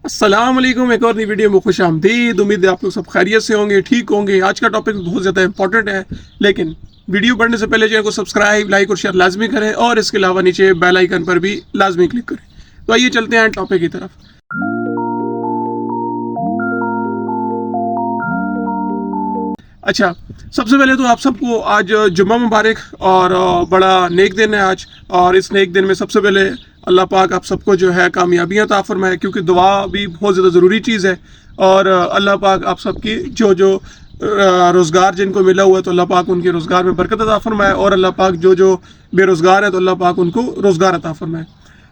अस्सलाम वालेकुम। एक और नई वीडियो में खुश आमदीद। उम्मीद है आप लोग सब खैरियत से होंगे, ठीक होंगे। आज का टॉपिक बहुत ज़्यादा इंपॉर्टेंट है, लेकिन वीडियो बढ़ने से पहले चैनल को सब्सक्राइब, लाइक और शेयर लाजमी करें और इसके अलावा नीचे बेल आइकन पर भी लाजमी क्लिक करें। तो आइए चलते हैं टॉपिक की तरफ। अच्छा, सबसे पहले तो आप सबको आज जुम्मा मुबारक और बड़ा नेक दिन है आज। और इस नेक दिन में सबसे पहले अल्लाह पाक आप सबको जो है कामयाबियाँ अता फरमाए, क्योंकि दुआ भी बहुत ज़्यादा ज़रूरी चीज़ है। और अल्लाह पाक आप सबकी जो रोज़गार जिनको मिला हुआ है तो अल्लाह पाक उनके रोज़गार में बरकत अता फरमाए, और अल्लाह पाक जो बेरोज़गार है तो अल्लाह पाक उनको रोज़गार अता फरमाए।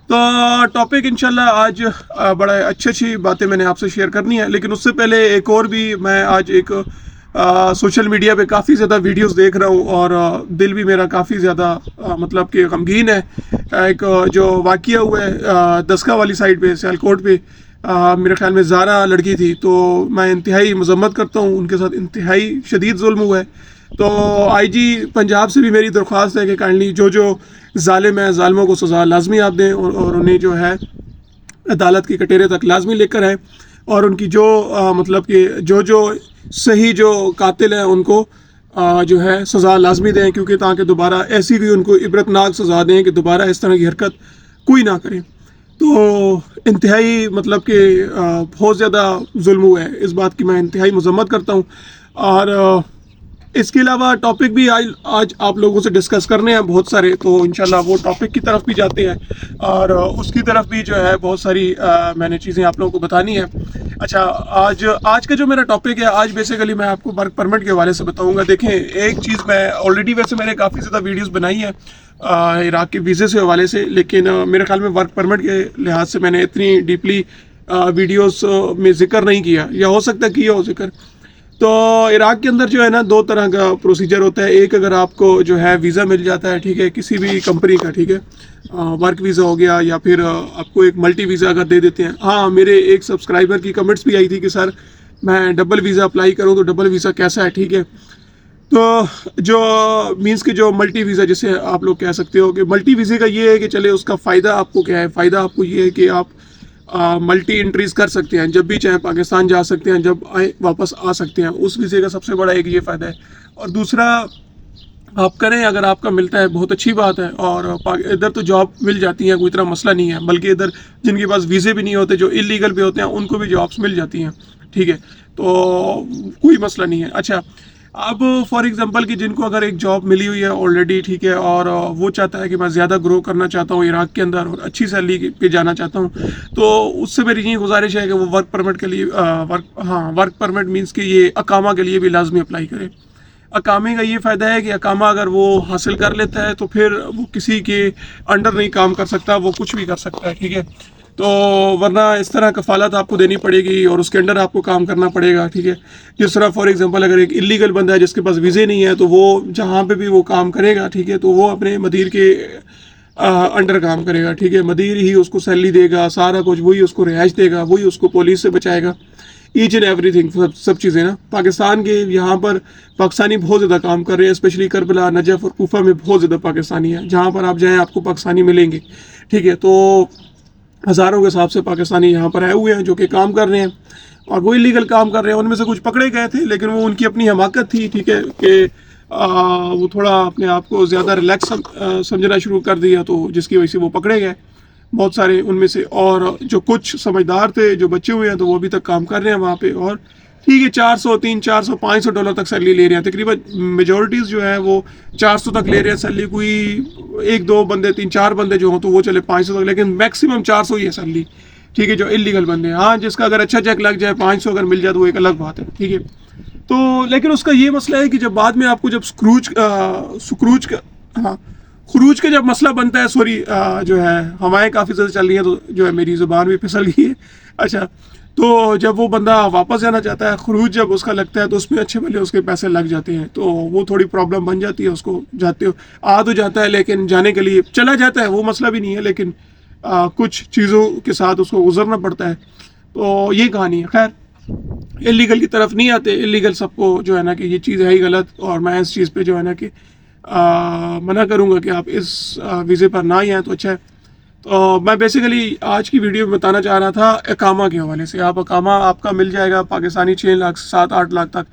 तो टॉपिक इंशाल्लाह आज बड़ा अच्छी बातें मैंने आपसे शेयर करनी है, लेकिन उससे पहले एक और भी मैं आज एक सोशल मीडिया पे काफ़ी ज़्यादा वीडियोस देख रहा हूँ और दिल भी मेरा काफ़ी ज़्यादा मतलब कि गमगीन है। एक जो वाक़या हुआ है दस्का वाली साइड पे, सियालकोट पे, मेरे ख्याल में ज़ारा लड़की थी। तो मैं इंतहाई मज़म्मत करता हूँ, उनके साथ इंतहाई शदीद जुल्म हुआ है। तो आईजी पंजाब से भी मेरी दरख्वास्त है कि काइंडली जो ज़ालिम है, ज़ालिमों को सज़ा लाजमी आप दें और उन्हें जो है अदालत की कटहरे तक लाजमी लेकर आए, और उनकी जो मतलब कि जो सही जो कातिल हैं उनको जो है सज़ा लाजमी दें, क्योंकि ताकि दोबारा ऐसी भी उनको इबरतनाक सज़ा दें कि दोबारा इस तरह की हरकत कोई ना करें। तो इंतहाई मतलब कि बहुत ज़्यादा जुल्म हुआ है, इस बात की मैं इंतहाई मज़म्मत करता हूँ। और इसके अलावा टॉपिक भी आज आप लोगों से डिस्कस करने हैं बहुत सारे, तो इंशाल्लाह वो टॉपिक की तरफ भी जाते हैं और उसकी तरफ भी जो है बहुत सारी मैंने चीज़ें आप लोगों को बतानी है। अच्छा, आज का जो मेरा टॉपिक है, आज बेसिकली मैं आपको वर्क परमिट के हवाले से बताऊंगा। देखें, एक चीज़ मैं ऑलरेडी वैसे मैंने काफ़ी ज़्यादा वीडियोस बनाई है इराक के वीज़े से हवाले से, लेकिन मेरे ख्याल में वर्क परमिट के लिहाज से मैंने इतनी डीपली वीडियोस में जिक्र नहीं किया, या हो सकता है किया हो जिक्र। तो इराक के अंदर जो है ना, दो तरह का प्रोसीजर होता है। एक, अगर आपको जो है वीज़ा मिल जाता है, ठीक है, किसी भी कंपनी का, ठीक है, वर्क वीज़ा हो गया, या फिर आपको एक मल्टी वीज़ा अगर दे देते हैं। हाँ, मेरे एक सब्सक्राइबर की कमेंट्स भी आई थी कि सर मैं डबल वीज़ा अप्लाई करूँ तो डबल वीज़ा कैसा है, ठीक है। तो जो मीन्स कि जो मल्टी वीज़ा जिसे आप लोग कह सकते हो कि मल्टी वीज़े का ये है कि चले उसका फ़ायदा आपको क्या है। फ़ायदा आपको ये है कि आप मल्टी एंट्रीज कर सकते हैं, जब भी चाहे पाकिस्तान जा सकते हैं, जब आए वापस आ सकते हैं। उस वीज़े का सबसे बड़ा एक ये फ़ायदा है। और दूसरा, आप करें, अगर आपका मिलता है बहुत अच्छी बात है, और इधर तो जॉब मिल जाती है, कोई इतना मसला नहीं है। बल्कि इधर जिनके पास वीज़े भी नहीं होते, जो इलीगल पे होते हैं, उनको भी जॉब्स मिल जाती हैं, ठीक है, तो कोई मसला नहीं है। अच्छा, अब फॉर एग्जांपल कि जिनको अगर एक जॉब मिली हुई है ऑलरेडी, ठीक है, और वो चाहता है कि मैं ज़्यादा ग्रो करना चाहता हूँ इराक के अंदर और अच्छी सैलरी पे जाना चाहता हूँ, तो उससे मेरी यही गुजारिश है कि वो वर्क परमिट के लिए वर्क परमिट मीन्स कि ये अकामा के लिए भी लाजमी अप्लाई करे। अकामे का ये फ़ायदा है कि अकामा अगर वो हासिल कर लेता है तो फिर वो किसी के अंडर नहीं काम कर सकता, वो कुछ भी कर सकता है, ठीक है। तो वरना इस तरह कफ़ालत आपको देनी पड़ेगी और उसके अंडर आपको काम करना पड़ेगा, ठीक है। जिस तरह फॉर एग्जांपल अगर एक इलीगल बंदा है जिसके पास वीज़े नहीं है, तो वो जहाँ पे भी वो काम करेगा, ठीक है, तो वो अपने मदीर के अंडर काम करेगा, ठीक है। मदीर ही उसको सैलरी देगा, सारा कुछ वही उसको रिहाइश देगा, वही उसको पुलिस से बचाएगा, ईच एंड एवरीथिंग, सब चीज़ें ना। पाकिस्तान के यहाँ पर पाकिस्तानी बहुत ज़्यादा काम कर रहे हैं, स्पेशली करबला, नजफ़ और कूफा में बहुत ज़्यादा पाकिस्तानी है। जहाँ पर आप जाएँ आपको पाकिस्तानी मिलेंगे, ठीक है। तो हज़ारों के हिसाब से पाकिस्तानी यहाँ पर आए हुए हैं जो कि काम कर रहे हैं, और वो इलीगल काम कर रहे हैं। उनमें से कुछ पकड़े गए थे, लेकिन वो उनकी अपनी हमाकत थी, ठीक है, कि वो थोड़ा अपने आप को ज़्यादा रिलैक्स समझना शुरू कर दिया, तो जिसकी वजह से वो पकड़े गए बहुत सारे उनमें से। और जो कुछ समझदार थे जो बचे हुए हैं, तो वो अभी तक काम कर रहे हैं वहाँ पे, और ठीक है, 400, 300, 400, $500 तक सैलरी ले रहे हैं। तकरीबन मेजोरिटीज़ जो है वो 400 तक ले रहे हैं सैलरी। कोई एक दो बंदे, 3-4 बंदे जो हों तो वो चले 500 तक, लेकिन मैक्सिमम 400 ही है सैलरी, ठीक है, जो इलीगल बंदे हैं। हाँ, जिसका अगर अच्छा चेक लग जाए, 500 अगर मिल जाए तो वो एक अलग बात है, ठीक है। तो लेकिन उसका ये मसला है कि जब बाद में आपको जब खरूज का जब मसला बनता है, सॉरी, जो है हवाएं काफ़ी ज़्यादा चल रही हैं, तो जो है मेरी ज़ुबान भी फिसल गई है। अच्छा, तो जब वो बंदा वापस जाना चाहता है, खरूज जब उसका लगता है, तो उसमें अच्छे भले उसके पैसे लग जाते हैं, तो वो थोड़ी प्रॉब्लम बन जाती है। उसको जाते हो आ तो जाता है, लेकिन जाने के लिए चला जाता है, वो मसला भी नहीं है, लेकिन कुछ चीज़ों के साथ उसको गुजरना पड़ता है। तो ये कहानी है। खैर, इलीगल की तरफ नहीं आते। इलीगल सबको जो है ना कि ये चीज़ है ही गलत, और मैं इस चीज़ पे जो है ना कि मना करूँगा कि आप इस वीज़े पर ना ही आएँ तो अच्छा है। तो मैं बेसिकली आज की वीडियो में बताना चाह रहा था इकामा के हवाले से। आप इकामा आपका मिल जाएगा पाकिस्तानी 6 लाख 7-8 लाख तक,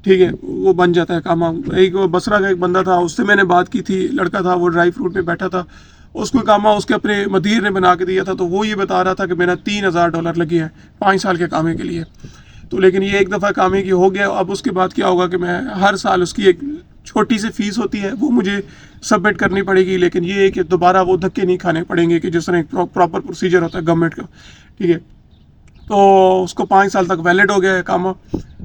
ठीक है, वो बन जाता है इकामा। एक बसरा का एक बंदा था, उससे मैंने बात की थी, लड़का था वो ड्राई फ्रूट पे बैठा था, उसको इकामा उसके अपने मदीर ने बना के दिया था। तो वो ये बता रहा था कि मेरा $3000 लगे हैं 5 साल के कामे के लिए। तो लेकिन ये एक दफ़ा कामे की हो गया, अब उसके बाद क्या होगा कि मैं हर साल उसकी एक छोटी सी फीस होती है वो मुझे सबमिट करनी पड़ेगी। लेकिन ये है कि दोबारा वो धक्के नहीं खाने पड़ेंगे कि जिस तरह एक प्रॉपर प्रोसीजर होता है गवर्नमेंट का, ठीक है। तो उसको 5 साल तक वैलिड हो गया है काम।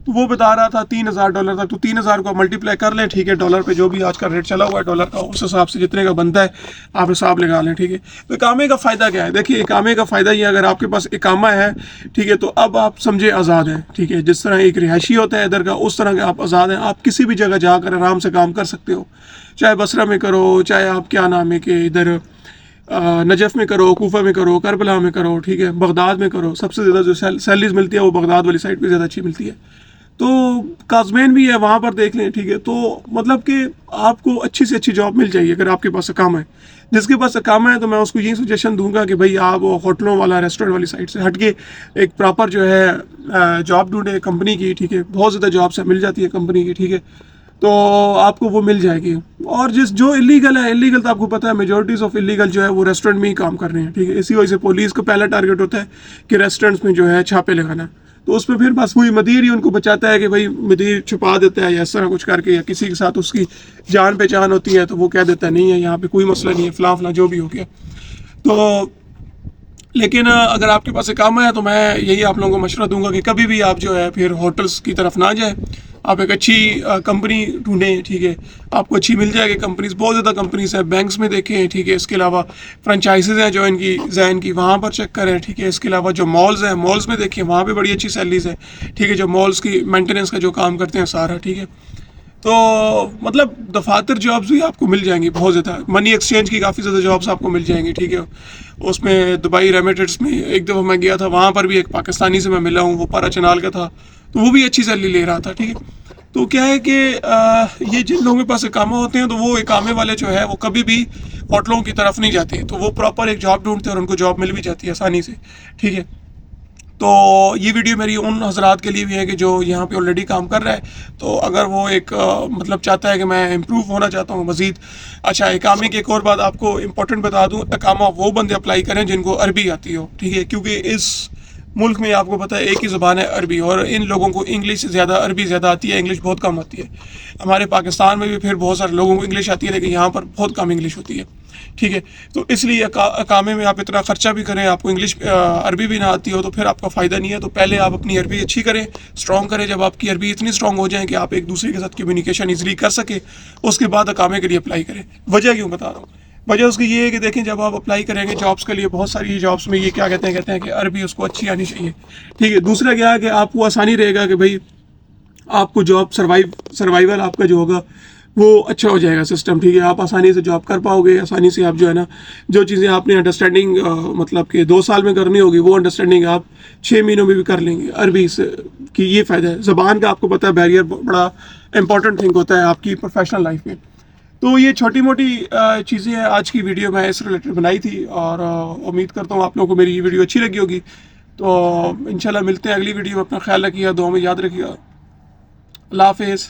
तो वो बता रहा था $3000 तक। तो 3000 को मल्टीप्लाई कर लें, ठीक है, डॉलर पे जो भी आज का रेट चला हुआ है डॉलर का, उस हिसाब से जितने का बनता है आप हिसाब लगा लें, ठीक है। तो इकामे का फ़ायदा क्या है? देखिए, इकामे का फ़ायदा ये, अगर आपके पास इकामा है, ठीक है, तो अब आप समझे आज़ाद हैं, ठीक है। जिस तरह एक रिहायशी होता है इधर का, उस तरह के आप आज़ाद हैं। आप किसी भी जगह जाकर आराम से काम कर सकते हो, चाहे बसरा में करो, चाहे आप क्या नाम है कि इधर नजफ़ में करो, कूफा में करो, करबला में करो, ठीक है, बगदाद में करो। सबसे ज़्यादा जो सैलरीज मिलती है वो बगदाद वाली साइड पे ज़्यादा अच्छी मिलती है। तो काजमैन भी है, वहाँ पर देख लें, ठीक है। तो मतलब कि आपको अच्छी से अच्छी जॉब मिल जाएगी अगर आपके पास काम है। जिसके पास काम है तो मैं उसको यही सजेशन दूंगा कि भाई आप होटलों वाला रेस्टोरेंट वाली साइड से हट के एक प्रॉपर जो है जॉब ढूंढे कंपनी की, ठीक है। बहुत ज़्यादा जॉब्स मिल जाती है कंपनी की, ठीक है। तो आपको वो मिल जाएगी। और जिस जो इलीगल है, इलीगल तो आपको पता है मेजॉरिटीज ऑफ इलीगल जो है वो रेस्टोरेंट में ही काम कर रहे हैं, ठीक है। इसी वजह से पुलिस का पहला टारगेट होता है कि रेस्टोरेंट्स में जो है छापे लगाना। तो उस पर फिर बस वही मदीर ही उनको बचाता है कि भाई मदीर छुपा देता है या इस तरह कुछ करके, या किसी के साथ उसकी जान पहचान होती है तो वो कह देता है नहीं है यहाँ पे कोई मसला नहीं है, फलां फलां जो भी हो गया। तो लेकिन अगर आपके पास काम है तो मैं यही आप लोगों को मशवरा दूंगा कि कभी भी आप जो है फिर होटल्स की तरफ ना जाए। आप एक अच्छी कंपनी ढूंढें, ठीक है। आपको अच्छी मिल जाएगी कंपनीज, बहुत ज़्यादा कंपनीज है, बैंक्स में देखें, ठीक है। इसके अलावा फ्रेंचाइजीज हैं जो इनकी जैन की, वहाँ पर चेक करें, ठीक है। इसके अलावा जो मॉल्स हैं, मॉल्स में देखिए, वहाँ पे बड़ी अच्छी सैलरीज है, ठीक है, जो मॉल्स की मेंटेनेंस का जो काम करते हैं सारा, ठीक है। तो मतलब दफातर जॉब्स भी आपको मिल जाएंगी बहुत ज़्यादा। मनी एक्सचेंज की काफ़ी ज़्यादा जॉब्स आपको मिल जाएंगी, ठीक है। उसमें दुबई रेमिटेड्स में एक दफ़ा मैं गया था, वहाँ पर भी एक पाकिस्तानी से मैं मिला हूँ, वो पारा चनाल का था, तो वो भी अच्छी सैलरी ले रहा था, ठीक है। तो क्या है कि ये जिन लोगों के पास इकामे होते हैं तो वो इकामे वाले जो है वो कभी भी होटलों की तरफ नहीं जाते, तो वो प्रॉपर एक जॉब ढूंढते हैं और उनको जॉब मिल भी जाती है आसानी से, ठीक है। तो ये वीडियो मेरी उन हजरात के लिए भी है कि जो यहाँ पे ऑलरेडी काम कर रहा है, तो अगर वो एक मतलब चाहता है कि मैं इम्प्रूव होना चाहता हूँ मज़ीद। अच्छा, इकामे की एक और बात आपको इम्पोर्टेंट बता दूँ, इकामा वो बंदे अप्लाई करें जिनको अरबी आती हो, ठीक है। क्योंकि इस मुल्क में आपको पता है एक ही ज़ुबान है अरबी, और इन लोगों को इंग्लिश से ज़्यादा अरबी ज़्यादा आती है, इंग्लिश बहुत कम आती है। हमारे पाकिस्तान में भी फिर बहुत सारे लोगों को इंग्लिश आती है, लेकिन यहाँ पर बहुत कम इंग्लिश होती है, ठीक है। तो इसलिए अकामे में आप इतना ख़र्चा भी करें, आपको इंग्लिश अरबी भी ना आती हो तो फिर आपका फ़ायदा नहीं है। तो पहले आप अपनी अरबी अच्छी करें, स्ट्रॉन्ग करें। जब आपकी अरबी इतनी स्ट्रॉन्ग हो जाए कि आप एक दूसरे के साथ कम्युनिकेशन ईजिली कर सके, उसके बाद अकामे के लिए अप्लाई करें। वजह क्यों बता रहा हूँ? वजह उसकी ये है कि देखें, जब आप अप्लाई करेंगे जॉब्स के लिए, बहुत सारी जॉब्स में ये क्या कहते हैं कि अरबी उसको अच्छी आनी चाहिए, ठीक है। दूसरा क्या है कि आपको आसानी रहेगा कि भाई आपको जॉब सर्वाइवल आपका जो होगा वो अच्छा हो जाएगा सिस्टम, ठीक है। आप आसानी से जॉब कर पाओगे, आसानी से आप जो है ना, जो चीज़ें आपने अंडरस्टैंडिंग मतलब कि 2 साल में करनी होगी वो अंडरस्टैंडिंग आप 6 महीनों में भी कर लेंगे अरबी से। कि ये फ़ायदा है ज़बान का, आपको पता है बैरियर बड़ा इंपॉर्टेंट थिंग होता है आपकी प्रोफेशनल लाइफ में। तो ये छोटी मोटी चीज़ें हैं, आज की वीडियो मैं इस रिलेटेड बनाई थी, और उम्मीद करता हूँ आप लोगों को मेरी ये वीडियो अच्छी लगी होगी। तो इंशाल्लाह मिलते हैं अगली वीडियो में। अपना ख्याल रखिएगा, दुआ में याद रखिएगा। अल्लाह हाफिज़।